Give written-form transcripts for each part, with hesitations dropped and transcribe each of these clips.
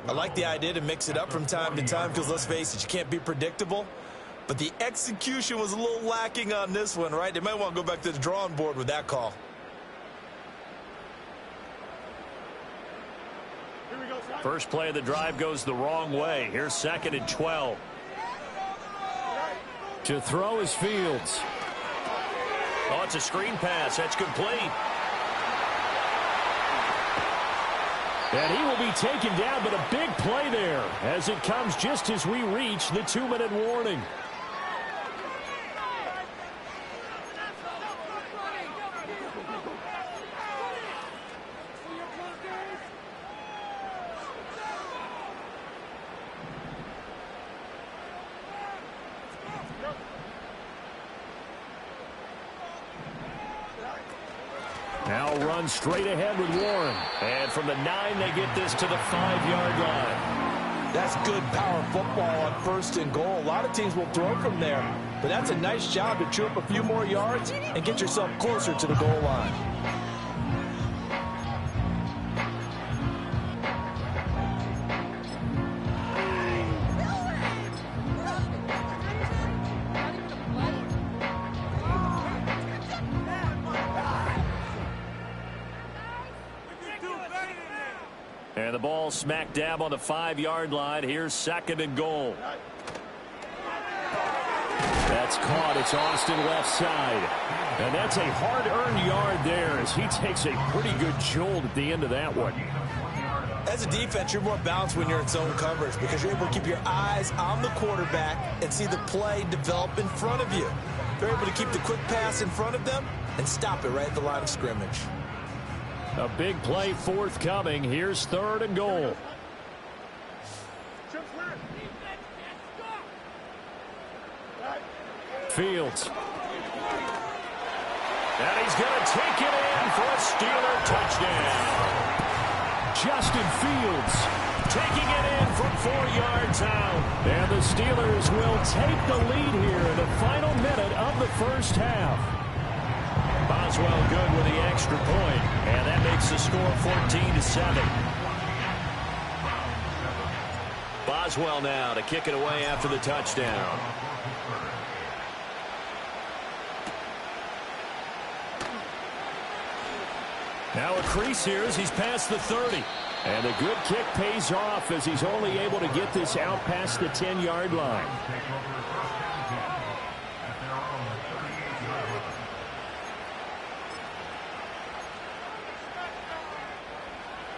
I like the idea to mix it up from time to time because, let's face it, you can't be predictable. But the execution was a little lacking on this one, right? They might want to go back to the drawing board with that call. First play of the drive goes the wrong way. Here's 2nd and 12. To throw is Fields. Oh, it's a screen pass. That's complete. And he will be taken down, but a big play there as it comes just as we reach the 2-minute warning. Now run straight ahead with Warren. And from the 9, they get this to the 5-yard line. That's good power football on 1st and goal. A lot of teams will throw from there. But that's a nice job to chew up a few more yards and get yourself closer to the goal line. And the ball smack dab on the 5-yard line. Here's 2nd and goal. That's caught. It's Austin left side. And that's a hard-earned yard there as he takes a pretty good jolt at the end of that one. As a defense, you're more balanced when you're in zone coverage because you're able to keep your eyes on the quarterback and see the play develop in front of you. They're able to keep the quick pass in front of them and stop it right at the line of scrimmage. A big play forthcoming. Here's 3rd and goal. Fields. And he's going to take it in for a Steeler touchdown. Justin Fields taking it in from 4 yards out. And the Steelers will take the lead here in the final minute of the first half. Boswell good with the extra point, and that makes the score 14-7. Boswell now to kick it away after the touchdown. Now a crease here as he's past the 30. And the good kick pays off as he's only able to get this out past the 10-yard line.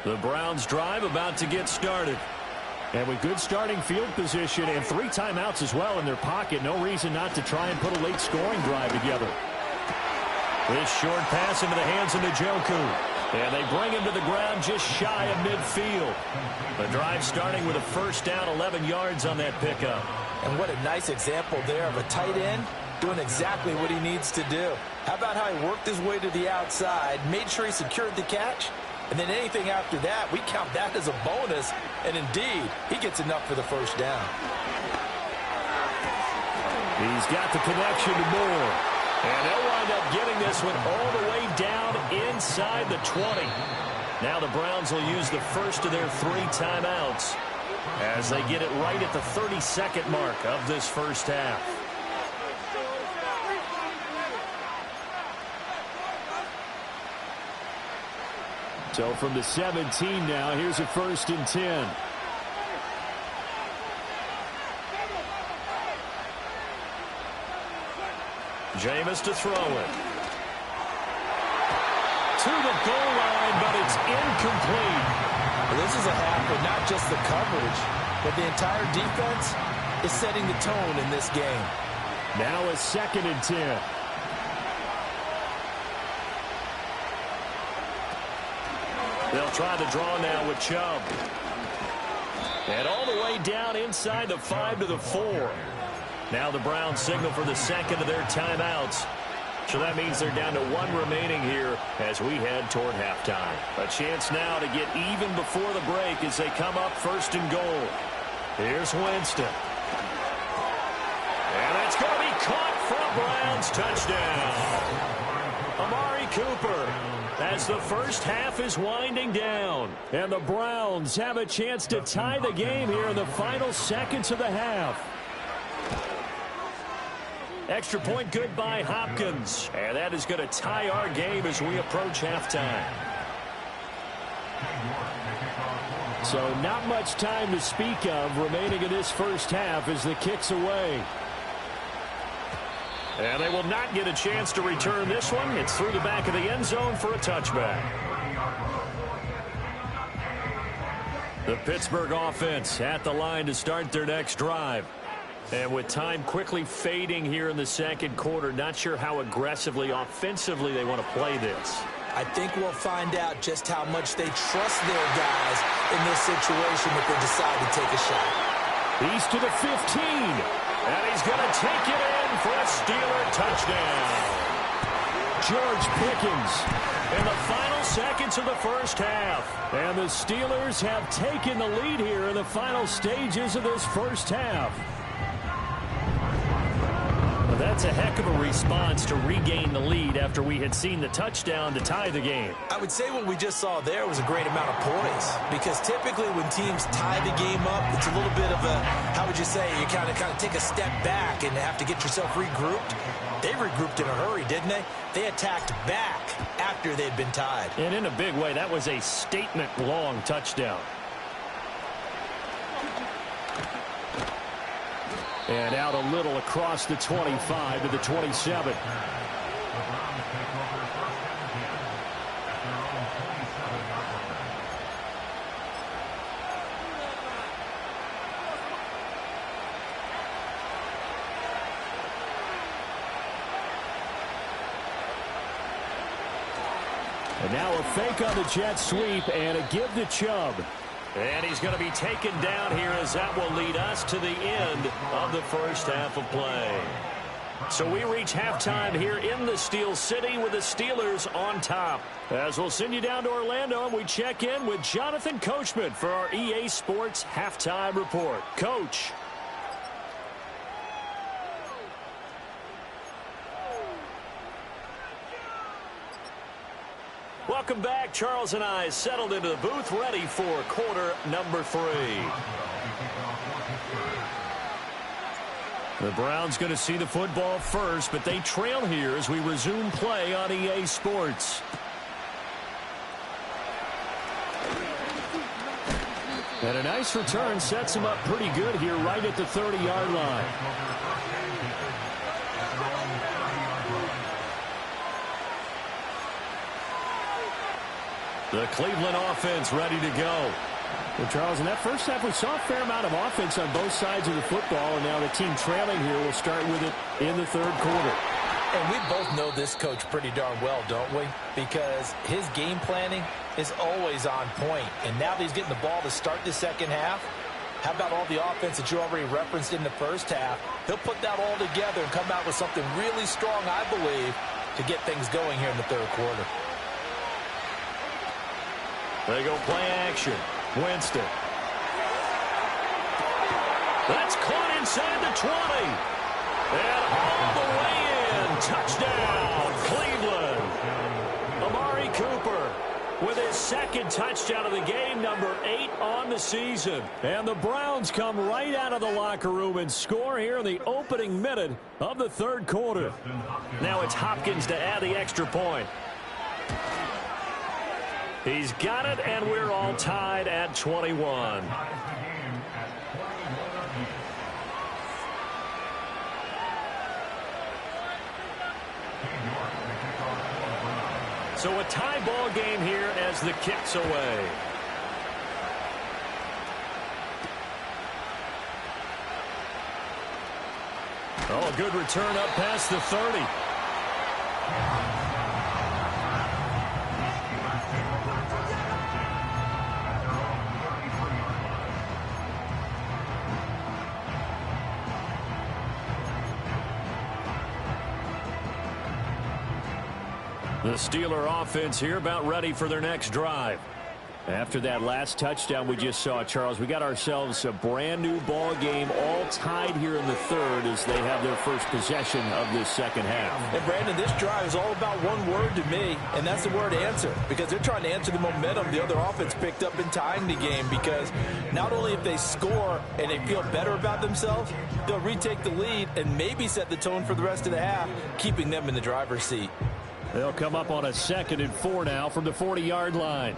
The Browns drive about to get started. And with good starting field position and 3 timeouts as well in their pocket, no reason not to try and put a late scoring drive together. This short pass into the hands of Njoku. And they bring him to the ground just shy of midfield. The drive starting with a first down, 11 yards on that pickup. And what a nice example there of a tight end doing exactly what he needs to do. How about how he worked his way to the outside, made sure he secured the catch, and then anything after that, we count that as a bonus. And indeed, he gets enough for the first down. He's got the connection to Moore. And they'll wind up getting this one all the way down inside the 20. Now the Browns will use the first of their 3 timeouts as they get it right at the 32nd mark of this first half. So from the 17 now, here's a 1st and 10. Jameis to throw it. To the goal line, but it's incomplete. Well, this is a half with not just the coverage, but the entire defense is setting the tone in this game. Now a 2nd and 10. They'll try to draw now with Chubb. And all the way down inside the 5 to the 4. Now the Browns signal for the 2nd of their timeouts. So that means they're down to 1 remaining here as we head toward halftime. A chance now to get even before the break as they come up 1st and goal. Here's Winston. And it's going to be caught for a Browns touchdown. Amari Cooper, as the first half is winding down. And the Browns have a chance to tie the game here in the final seconds of the half. Extra point good by Hopkins. And that is going to tie our game as we approach halftime. So not much time to speak of remaining in this first half as the kick's away. And they will not get a chance to return this one. It's through the back of the end zone for a touchback. The Pittsburgh offense at the line to start their next drive. And with time quickly fading here in the second quarter, not sure how aggressively, offensively they want to play this. I think we'll find out just how much they trust their guys in this situation if they decide to take a shot. He's to the 15. And he's going to take it in for a Steeler touchdown. George Pickens in the final seconds of the first half. And the Steelers have taken the lead here in the final stages of this first half. Well, that's a heck of a response to regain the lead after we had seen the touchdown to tie the game. I would say what we just saw there was a great amount of poise, because typically when teams tie the game up, it's a little bit of a, how would you say, you kind of take a step back and have to get yourself regrouped. They regrouped in a hurry, didn't they? They attacked back after they'd been tied. And in a big way, that was a statement-long touchdown. And out a little across the 25 to the 27. And now a fake on the jet sweep and a give to Chubb. And he's going to be taken down here as that will lead us to the end of the first half of play. So we reach halftime here in the Steel City with the Steelers on top. As we'll send you down to Orlando and we check in with Jonathan Coachman for our EA Sports Halftime Report. Coach. Welcome back. Charles and I settled into the booth, ready for quarter number 3. The Browns going to see the football first, but they trail here as we resume play on EA Sports. And a nice return sets him up pretty good here right at the 30-yard line. The Cleveland offense ready to go. Well, Charles, in that first half, we saw a fair amount of offense on both sides of the football, and now the team trailing here will start with it in the third quarter. And we both know this coach pretty darn well, don't we? Because his game planning is always on point. And now that he's getting the ball to start the second half, how about all the offense that you already referenced in the first half? He'll put that all together and come out with something really strong, I believe, to get things going here in the third quarter. They go play action. Winston. That's caught inside the 20. And all the way in. Touchdown, Cleveland. Amari Cooper with his second touchdown of the game, number 8 on the season. And the Browns come right out of the locker room and score here in the opening minute of the third quarter. Now it's Hopkins to add the extra point. He's got it, and we're all tied at 21. So a tie ball game here as the kick's away. Oh, a good return up past the 30. The Steeler offense here about ready for their next drive. After that last touchdown we just saw, Charles, we got ourselves a brand new ball game, all tied here in the third as they have their first possession of this second half. And Brandon, this drive is all about one word to me, and that's the word answer, because they're trying to answer the momentum the other offense picked up in tying the game, because not only if they score and they feel better about themselves, they'll retake the lead and maybe set the tone for the rest of the half, keeping them in the driver's seat. They'll come up on a 2nd and 4 now from the 40-yard line.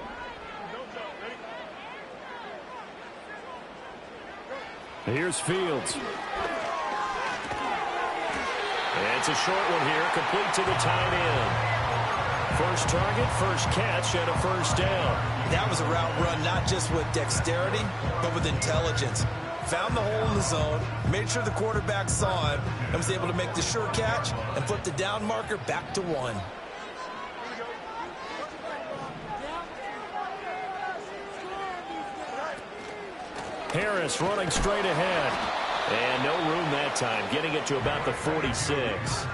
Here's Fields. It's a short one here, complete to the tight end. First target, first catch, and a first down. That was a route run not just with dexterity, but with intelligence. Found the hole in the zone, made sure the quarterback saw him, and was able to make the sure catch and flip the down marker back to 1. Harris running straight ahead. And no room that time, getting it to about the 46.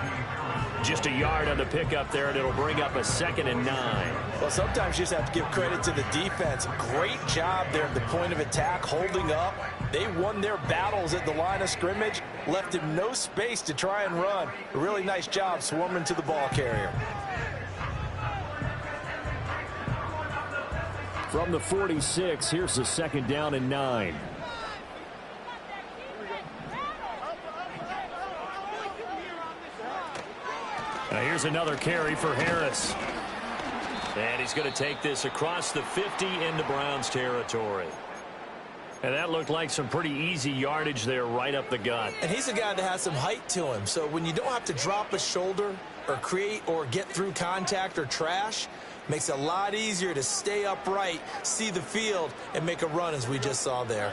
Just a yard on the pickup there, and it'll bring up a 2nd and 9. Well, sometimes you just have to give credit to the defense. Great job there at the point of attack, holding up. They won their battles at the line of scrimmage, left him no space to try and run. A really nice job swarming to the ball carrier. From the 46, here's the 2nd down and 9. Now here's another carry for Harris. And he's going to take this across the 50 into Browns territory. And that looked like some pretty easy yardage there right up the gut. And he's a guy that has some height to him. So when you don't have to drop a shoulder or create or get through contact or trash, makes it a lot easier to stay upright, see the field, and make a run as we just saw there.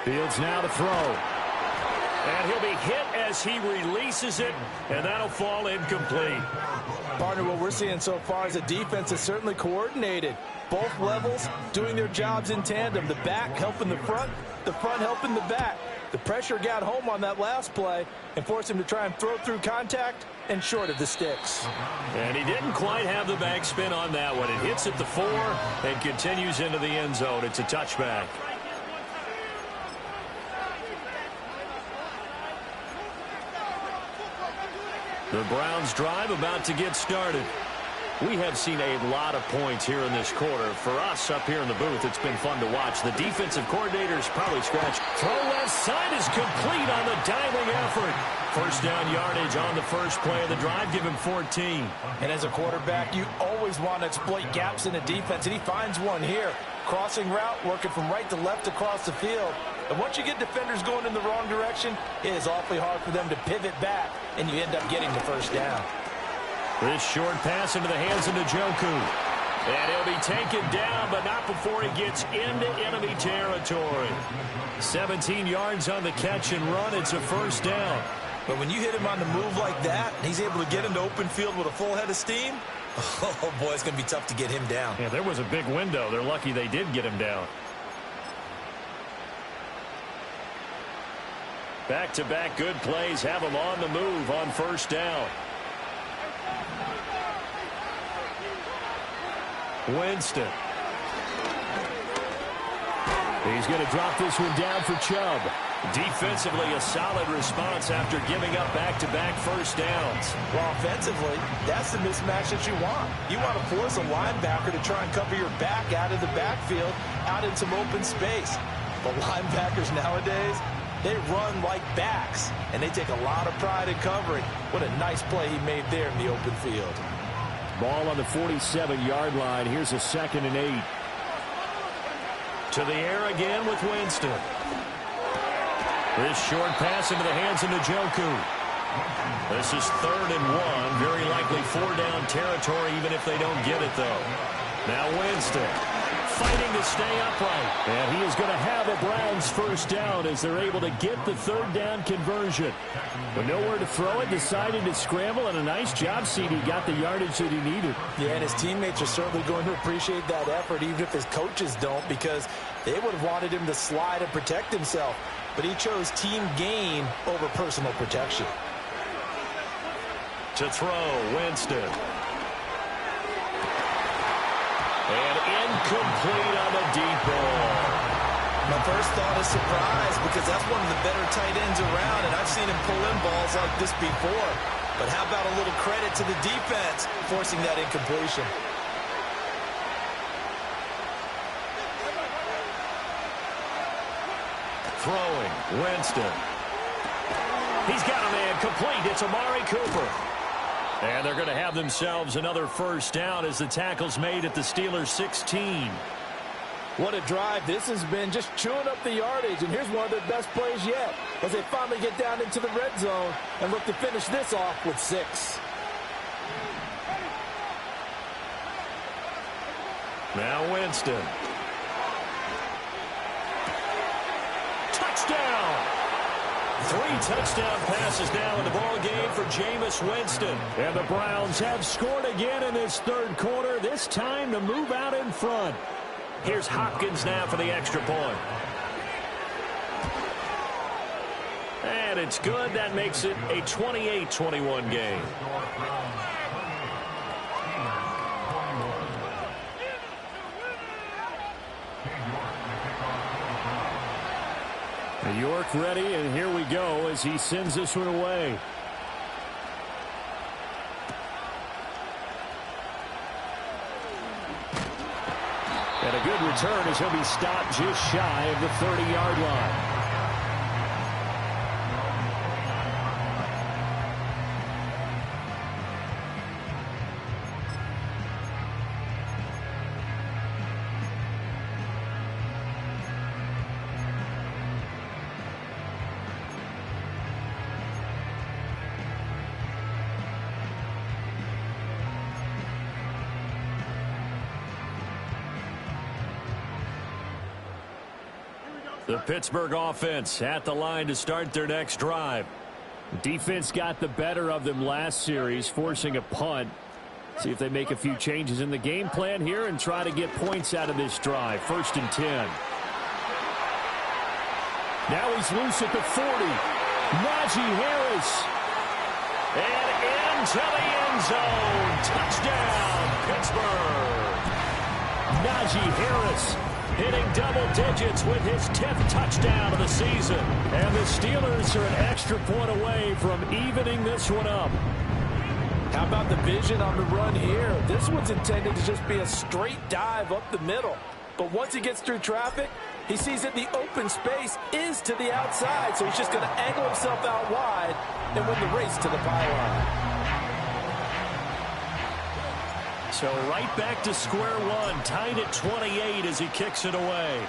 Fields now to throw. And he'll be hit as he releases it, and that'll fall incomplete. Partner, what we're seeing so far is a defense that's certainly coordinated. Both levels doing their jobs in tandem. The back helping the front helping the back. The pressure got home on that last play and forced him to try and throw through contact and short of the sticks. And he didn't quite have the backspin on that one. It hits at the 4 and continues into the end zone. It's a touchback. The Browns drive about to get started. We have seen a lot of points here in this quarter. For us up here in the booth, it's been fun to watch. The defensive coordinator's probably scratched. Throw left side is complete on the diving effort. First down yardage on the first play of the drive. Give him 14. And as a quarterback, you always want to exploit gaps in the defense, and he finds one here. Crossing route, working from right to left across the field. And once you get defenders going in the wrong direction, it is awfully hard for them to pivot back, and you end up getting the first down. This short pass into the hands of Njoku. And he'll be taken down, but not before he gets into enemy territory. 17 yards on the catch and run. It's a first down. But when you hit him on the move like that, and he's able to get into open field with a full head of steam, oh, boy, it's going to be tough to get him down. Yeah, there was a big window. They're lucky they did get him down. Back-to-back good plays have him on the move on first down. Winston. He's going to drop this one down for Chubb. Defensively, a solid response after giving up back-to-back first downs. Well, offensively, that's the mismatch that you want. You want to force a linebacker to try and cover your back out of the backfield, out in some open space. But linebackers nowadays, they run like backs, and they take a lot of pride in covering. What a nice play he made there in the open field. Ball on the 47-yard line. Here's a 2nd and 8. To the air again with Winston. This short pass into the hands of Njoku. This is 3rd and 1. Very likely 4-down territory, even if they don't get it, though. Now Winston fighting to stay upright. And he is going to have a Browns first down as they're able to get the 3rd down conversion. But nowhere to throw it, decided to scramble, and a nice job, CD. Got the yardage that he needed. Yeah, and his teammates are certainly going to appreciate that effort, even if his coaches don't, because they would have wanted him to slide and protect himself. But he chose team gain over personal protection. To throw, Winston. And incomplete on the deep ball. My first thought is surprise because that's one of the better tight ends around, and I've seen him pull in balls like this before. But how about a little credit to the defense forcing that incompletion? Throwing, Winston. He's got a man complete. It's Amari Cooper. And they're going to have themselves another first down as the tackle's made at the Steelers' 16. What a drive this has been, just chewing up the yardage. And here's one of their best plays yet as they finally get down into the red zone and look to finish this off with 6. Now Winston. Touchdown! 3 touchdown passes now in the ball game for Jameis Winston. And the Browns have scored again in this third quarter, this time to move out in front. Here's Hopkins now for the extra point. And it's good. That makes it a 28-21 game. York ready, and here we go as he sends this one away. And a good return as he'll be stopped just shy of the 30-yard line. The Pittsburgh offense at the line to start their next drive. Defense got the better of them last series, forcing a punt. See if they make a few changes in the game plan here and try to get points out of this drive. 1st and 10. Now he's loose at the 40. Najee Harris. And into the end zone. Touchdown, Pittsburgh. Najee Harris hitting double digits with his 10th touchdown of the season. And the Steelers are an extra point away from evening this one up. How about the vision on the run here? This one's intended to just be a straight dive up the middle. But once he gets through traffic, he sees that the open space is to the outside. So he's just going to angle himself out wide and win the race to the pylon. So right back to square one, tied at 28 as he kicks it away.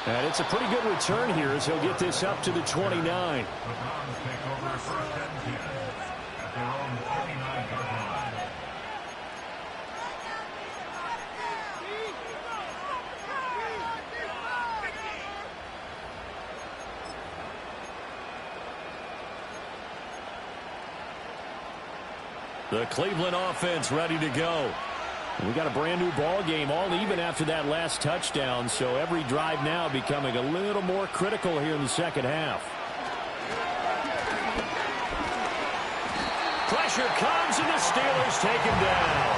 And it's a pretty good return here as he'll get this up to the 29. The Cleveland offense ready to go. We got a brand new ball game, all even after that last touchdown, so every drive now becoming a little more critical here in the second half. Pressure comes and the Steelers take him down.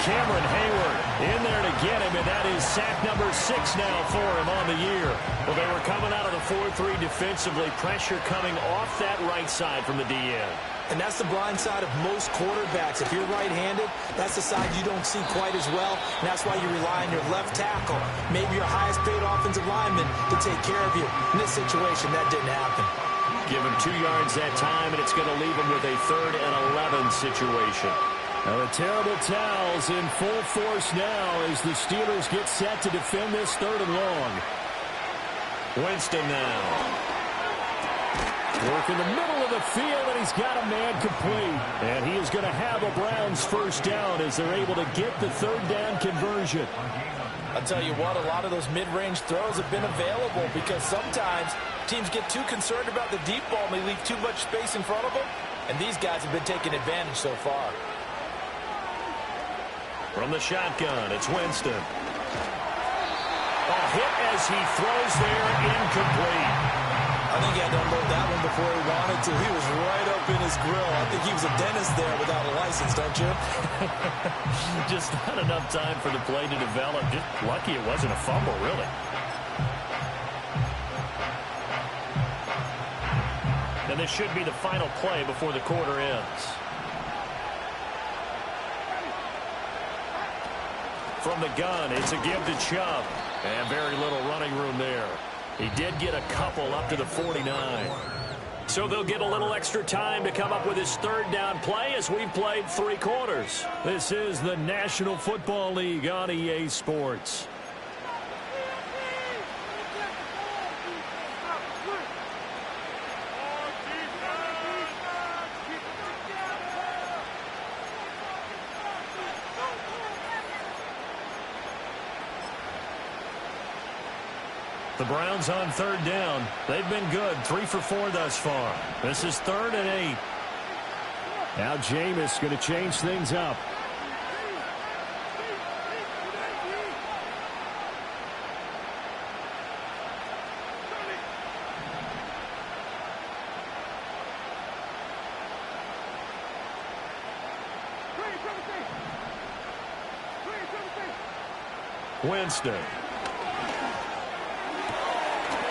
Cameron Hayward in there to get him, and that is sack number 6 now for him on the year. Well, they were coming out of the 4-3 defensively, pressure coming off that right side from the DN. And that's the blind side of most quarterbacks. If you're right-handed, that's the side you don't see quite as well. And that's why you rely on your left tackle, maybe your highest-paid offensive lineman, to take care of you. In this situation, that didn't happen. Give him 2 yards that time, and it's going to leave him with a 3rd and 11 situation. Now the terrible towels in full force now as the Steelers get set to defend this 3rd and long. Winston now. Work in the middle of the field, and he's got a man complete. And he is going to have a Browns first down as they're able to get the 3rd down conversion. I'll tell you what, a lot of those mid-range throws have been available because sometimes teams get too concerned about the deep ball and they leave too much space in front of them. And these guys have been taking advantage so far. From the shotgun, it's Winston. A hit as he throws there, incomplete. I think he had to unload that one before he wanted to. He was right up in his grill. I think he was a dentist there without a license, don't you? Just not enough time for the play to develop. Just lucky it wasn't a fumble, really. And this should be the final play before the quarter ends. From the gun, it's a give to Chubb. And very little running room there. He did get a couple up to the 49. So they'll get a little extra time to come up with his third down play as we've played 3 quarters. This is the National Football League on EA Sports. The Browns on third down. They've been good. 3 for 4 thus far. This is 3rd and 8. Now Jameis going to change things up. Winston.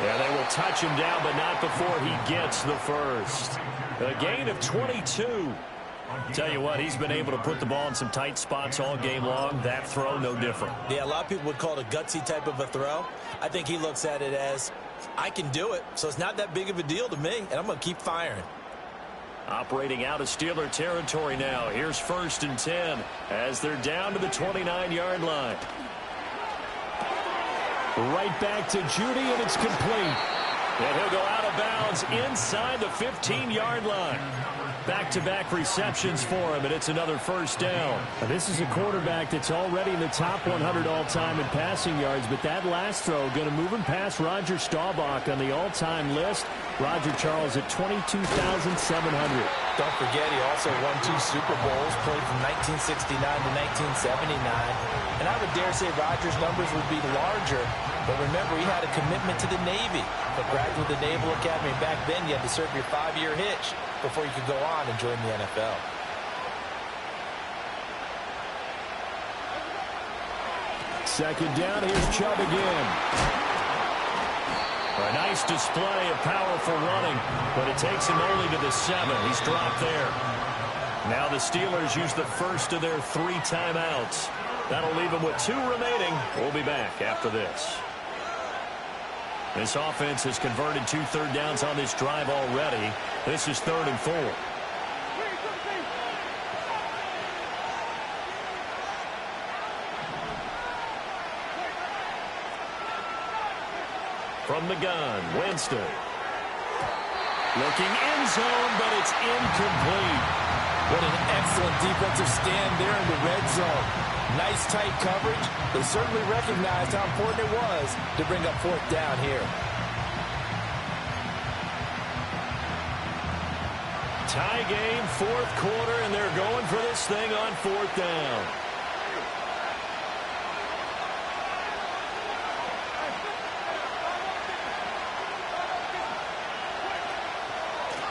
Yeah, they will touch him down, but not before he gets the first. A gain of 22. Tell you what, he's been able to put the ball in some tight spots all game long. That throw, no different. Yeah, a lot of people would call it a gutsy type of a throw. I think he looks at it as, I can do it, so it's not that big of a deal to me, and I'm going to keep firing. Operating out of Steeler territory now. Here's 1st and 10 as they're down to the 29-yard line. Right back to Judy, and it's complete. And he'll go out of bounds inside the 15-yard line. Back-to-back receptions for him, and it's another first down. Now, this is a quarterback that's already in the top 100 all-time in passing yards, but that last throw going to move him past Roger Staubach on the all-time list. Roger Charles at 22,700. Don't forget, he also won 2 Super Bowls, played from 1969 to 1979. And I would dare say Roger's numbers would be larger, but remember, he had a commitment to the Navy. But graduate the Naval Academy, back then you had to serve your 5-year hitch before you could go on and join the NFL. Second down, here's Chubb again. A nice display of powerful running, but it takes him only to the 7. He's dropped there. Now the Steelers use the first of their 3 timeouts. That'll leave them with 2 remaining. We'll be back after this. This offense has converted 2 third downs on this drive already. This is 3rd and 4. From the gun, Winston. Looking end zone, but it's incomplete. What an excellent defensive stand there in the red zone. Nice tight coverage. They certainly recognized how important it was to bring up 4th down here. Tie game, 4th quarter, and they're going for this thing on 4th down.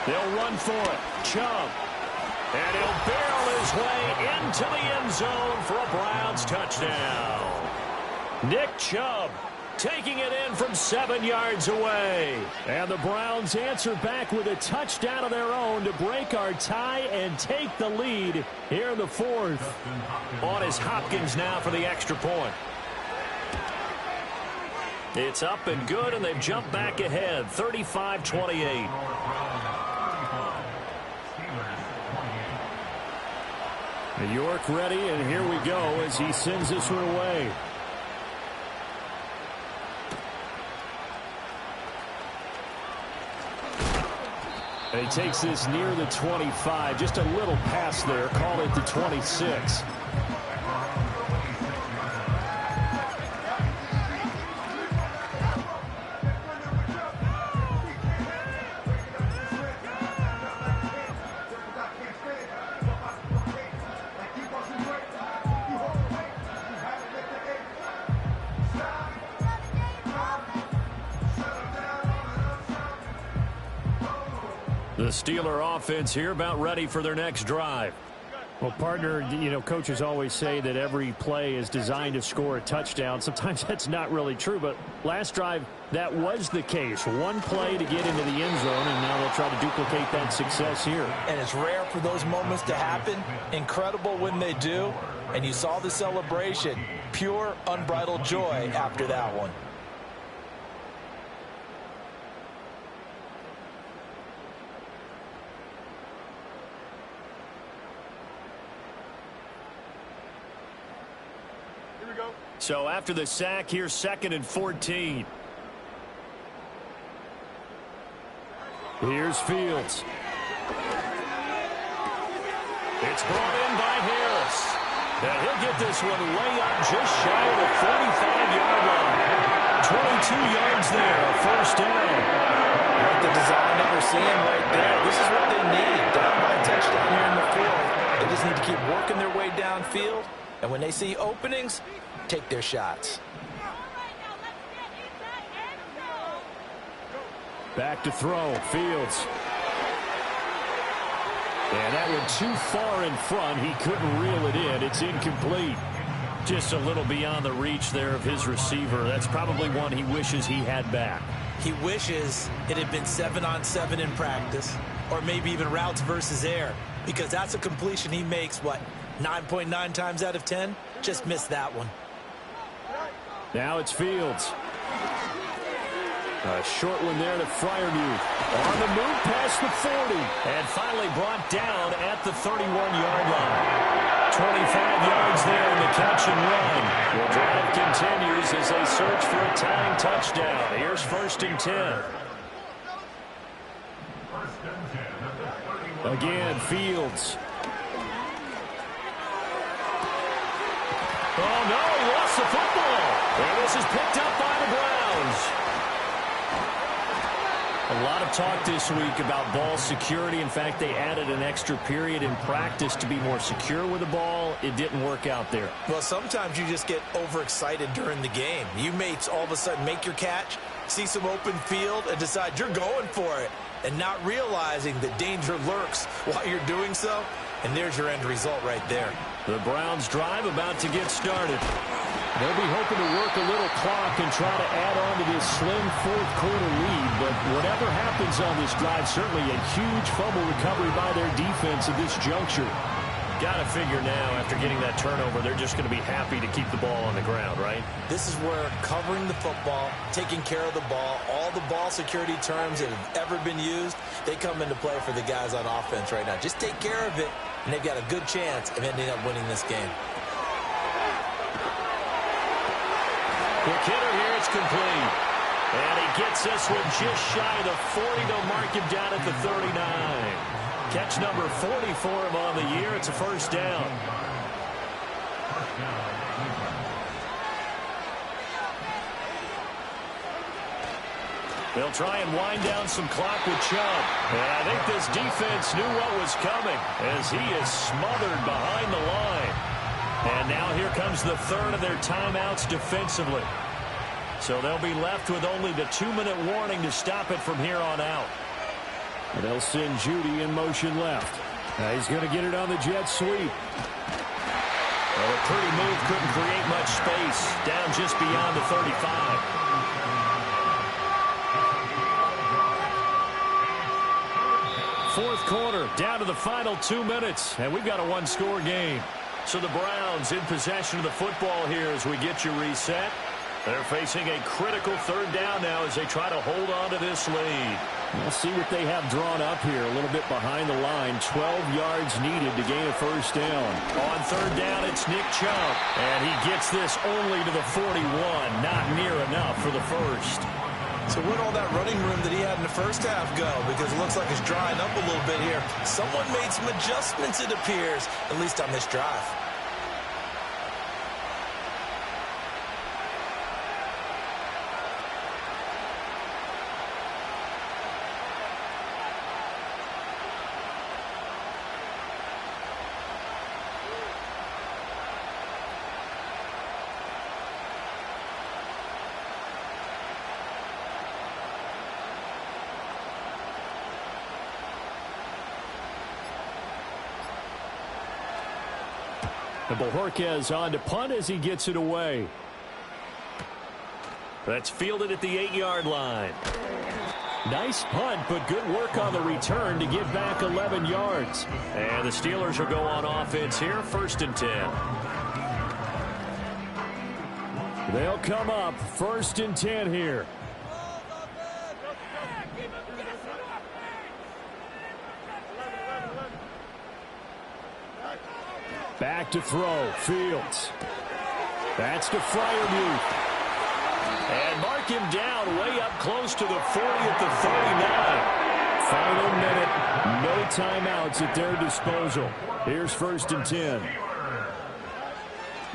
They'll run for it. Chubb. And he'll barrel his way into the end zone for a Browns touchdown. Nick Chubb taking it in from 7 yards away. And the Browns answer back with a touchdown of their own to break our tie and take the lead here in the 4th. On is Hopkins now for the extra point. It's up and good, and they've jumped back ahead, 35-28. York ready, and here we go as he sends this one away. And he takes this near the 25. Just a little pass there. Call it the 26. The Steeler offense here about ready for their next drive. Well, partner, you know, coaches always say that every play is designed to score a touchdown. Sometimes that's not really true, but last drive, that was the case. One play to get into the end zone, and now they'll try to duplicate that success here. And it's rare for those moments to happen. Incredible when they do. And you saw the celebration. Pure, unbridled joy after that one. So after the sack, here's 2nd and 14. Here's Fields. It's brought in by Harris. And he'll get this one way up just shy of the 45-yard line. 22 yards there, a first down. Like the design that we're seeing right there. This is what they need. Down by a touchdown here in the 4th. They just need to keep working their way downfield. And when they see openings, take their shots. Back to throw. Fields. And that went too far in front. He couldn't reel it in. It's incomplete. Just a little beyond the reach there of his receiver. That's probably one he wishes he had back. He wishes it had been 7-on-7 in practice, or maybe even routes versus air, because that's a completion he makes, what, 9.9 times out of 10? Just missed that one. Now it's Fields. A short one there to Freiermuth. On the move past the 40. And finally brought down at the 31-yard line. 25 yards there in the catch and run. The drive continues as they search for a tying touchdown. Here's 1st and 10. Again, Fields. Oh, no, he lost the football. And this is picked up by the Browns. A lot of talk this week about ball security. In fact, they added an extra period in practice to be more secure with the ball. It didn't work out there. Well, sometimes you just get overexcited during the game. You may all of a sudden make your catch, see some open field, and decide you're going for it, and not realizing that danger lurks while you're doing so. And there's your end result right there. The Browns drive about to get started. They'll be hoping to work a little clock and try to add on to this slim 4th quarter lead. But whatever happens on this drive, certainly a huge fumble recovery by their defense at this juncture. Got to figure now, after getting that turnover, they're just going to be happy to keep the ball on the ground, right? This is where covering the football, taking care of the ball, all the ball security terms that have ever been used, they come into play for the guys on offense right now. Just take care of it, and they've got a good chance of ending up winning this game. Quick hitter here, it's complete. And he gets this one just shy of the 40. They'll mark him down at the 39. Catch number 40 for him on the year. It's a first down. They'll try and wind down some clock with Chubb. And I think this defense knew what was coming as he is smothered behind the line. And now here comes the 3rd of their timeouts defensively. So they'll be left with only the 2-minute warning to stop it from here on out. And they'll send Judy in motion left. Now he's going to get it on the jet sweep. Well, a pretty move couldn't create much space. Down just beyond the 35. Fourth quarter, down to the final 2 minutes. And we've got a one-score game. So the Browns in possession of the football here as we get you reset. They're facing a critical 3rd down now as they try to hold on to this lead. We'll see what they have drawn up here. A little bit behind the line. 12 yards needed to gain a first down. On 3rd down, it's Nick Chubb. And he gets this only to the 41. Not near enough for the first. So where'd all that running room that he had in the first half go? Because it looks like it's drying up a little bit here. Someone made some adjustments, it appears, at least on this drive. And Bojorquez on to punt as he gets it away. That's fielded at the 8-yard line. Nice punt, but good work on the return to get back 11 yards. And the Steelers will go on offense here, 1st and 10. They'll come up 1st and 10 here. Back to throw, Fields. That's to Freiermuth. And mark him down way up close to the 40 at the 39. Final minute, no timeouts at their disposal. Here's 1st and 10.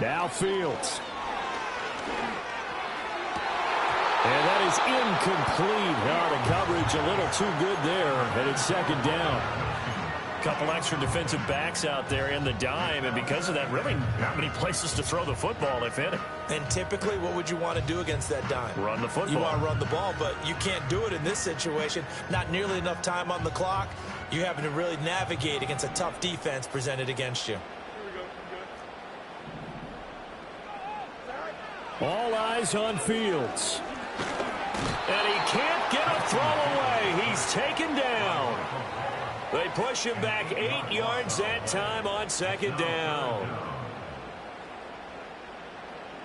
Now Fields. And that is incomplete. Now the coverage a little too good there, and it's 2nd down. Couple extra defensive backs out there in the dime, and because of that, really not many places to throw the football, if any. And typically, what would you want to do against that dime? Run the football. You want to run the ball, but you can't do it in this situation. Not nearly enough time on the clock. You're having to really navigate against a tough defense presented against you. All eyes on Fields. And he can't get a throw away. He's taken down. They push him back 8 yards that time on 2nd down.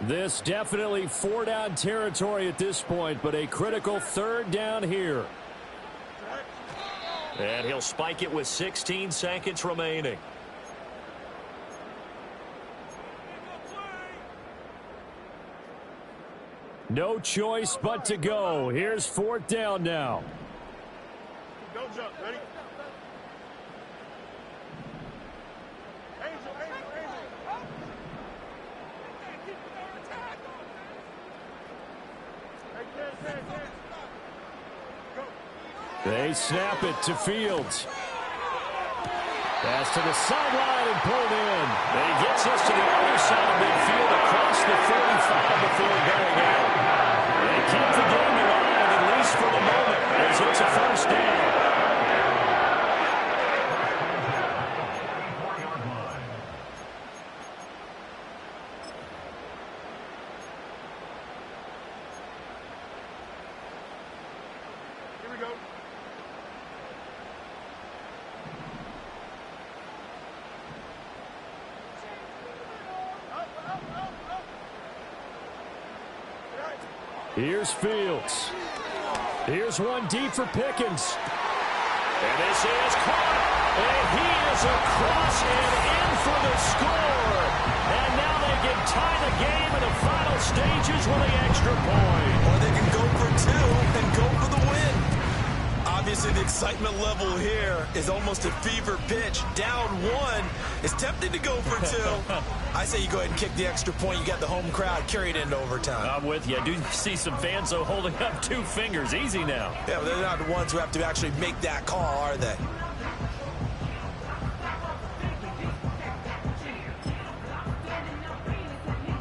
This definitely 4-down territory at this point, but a critical 3rd down here. And he'll spike it with 16 seconds remaining. No choice but to go. Here's 4th down now. Go jump, ready? They snap it to Fields. Pass to the sideline and pulled in. And he gets us to the other side of midfield across the 45 before going out. They keep the game alive, at least for the moment, as it's a 1st down. Here we go. Here's Fields. Here's one deep for Pickens. And this is caught. And he is across and in for the score. And now they can tie the game in the final stages with the extra point. Or they can go for 2 and go for the win. Obviously, the excitement level here is almost a fever pitch. Down 1. It's tempting to go for 2. I say you go ahead and kick the extra point. You got the home crowd. Carry it into overtime. I'm with you. I do see some fans, though, holding up 2 fingers. Easy now. Yeah, but they're not the ones who have to actually make that call, are they?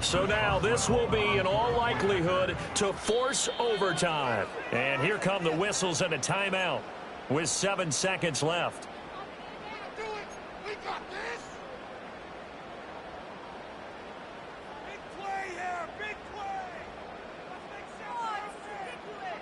So now this will be, in all likelihood, to force overtime. And here come the whistles and a timeout with 7 seconds left. We got this. Big play here. Big play. Let's make sure. Stick to it.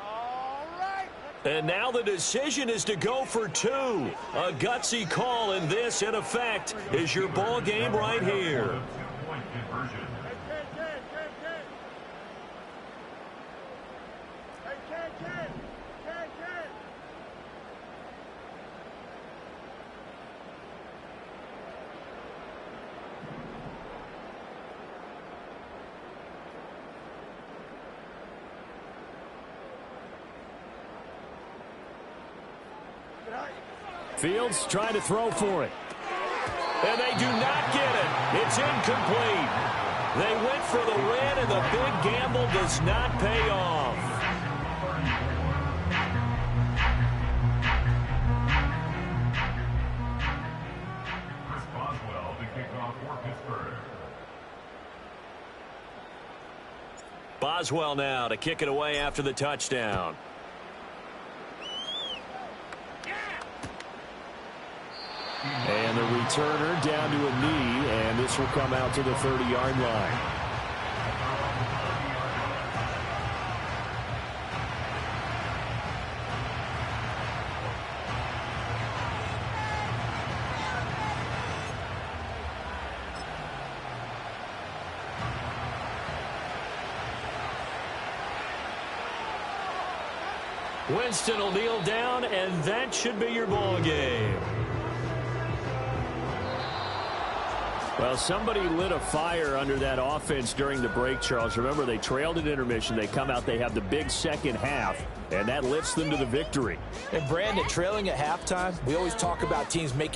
All right. And now the decision is to go for 2. A gutsy call, and this, in effect, is your ball game right here. Fields trying to throw for it. And they do not get it. It's incomplete. They went for the win, and the big gamble does not pay off. Boswell now to kick it away after the touchdown. And the returner down to a knee, and this will come out to the 30-yard line. Winston will kneel down, and that should be your ball game. Well, somebody lit a fire under that offense during the break, Charles. Remember, they trailed at intermission. They come out, they have the big second half, and that lifts them to the victory. And Brandon, trailing at halftime, we always talk about teams making